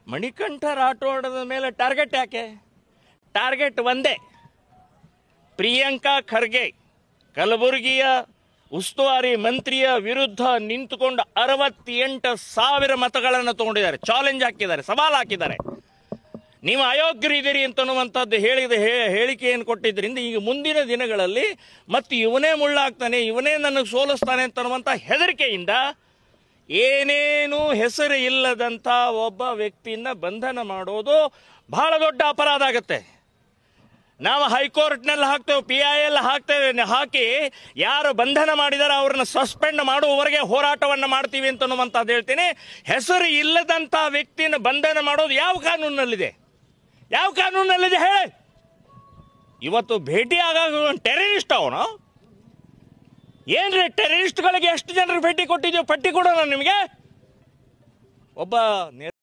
ಮಣಿಕಂಠ ರಾಠೋಡದ ಮೇಲೆ ಟಾರ್ಗೆಟ್ ಯಾಕೆ? ಟಾರ್ಗೆಟ್ ಒಂದೇ, ಪ್ರಿಯಾಂಕಾ ಖರ್ಗೆ ಕಲಬುರಗಿಯ ಉಸ್ತುವಾರಿ ಮಂತ್ರಿಯ ವಿರುದ್ಧ ನಿಂತುಕೊಂಡು 68,000 ಮತಗಳನ್ನು ತಗೊಂಡಿದ್ದಾರೆ, ಚಾಲೆಂಜ್ ಹಾಕಿದ್ದಾರೆ, ಸವಾಲು ಹಾಕಿದ್ದಾರೆ. ನೀವು ಅಯೋಗ್ಯರಿದ್ದೀರಿ ಅಂತನ್ನುವಂಥದ್ದು ಹೇಳಿಕೆಯನ್ನು ಕೊಟ್ಟಿದ್ದರಿಂದ ಈಗ ಮುಂದಿನ ದಿನಗಳಲ್ಲಿ ಮತ್ತು ಇವನೇ ಮುಳ್ಳಾಗ್ತಾನೆ, ಇವನೇ ನನಗೆ ಸೋಲಿಸ್ತಾನೆ ಅಂತನ್ನುವಂಥ ಹೆದರಿಕೆಯಿಂದ ಏನೇನು ಹೆಸರು ಇಲ್ಲದಂಥ ಒಬ್ಬ ವ್ಯಕ್ತಿಯನ್ನು ಬಂಧನ ಮಾಡೋದು ಬಹಳ ದೊಡ್ಡ ಅಪರಾಧ ಆಗುತ್ತೆ. ನಾವು ಹೈಕೋರ್ಟ್ನಲ್ಲಿ ಹಾಕ್ತೇವೆ, PIL ಹಾಕ್ತೇವೆ, ಹಾಕಿ ಯಾರು ಬಂಧನ ಮಾಡಿದಾರೆ ಅವ್ರನ್ನ ಸಸ್ಪೆಂಡ್ ಮಾಡುವವರೆಗೆ ಹೋರಾಟವನ್ನು ಮಾಡ್ತೀವಿ ಅಂತನ್ನುವಂಥದ್ದು ಹೇಳ್ತೀನಿ. ಹೆಸರು ಇಲ್ಲದಂಥ ವ್ಯಕ್ತಿಯನ್ನು ಬಂಧನ ಮಾಡೋದು ಯಾವ ಕಾನೂನಿನಲ್ಲಿದೆ? ಯಾವ ಕಾನೂನಿನಲ್ಲಿದೆ ಹೇಳಿ? ಇವತ್ತು ಭೇಟಿ ಆಗಾಗ ಟೆರರಿಸ್ಟ್ ಅವನು ಏನ್ರಿ? ಟೆರರಿಸ್ಟ್ಗಳಿಗೆ ಎಷ್ಟು ಜನರಿಗೆ ಭೇಟಿ ಕೊಟ್ಟಿದ್ದೀವಿ ಪಟ್ಟಿ ಕೊಡೋಣ ನಿಮಗೆ. ಒಬ್ಬ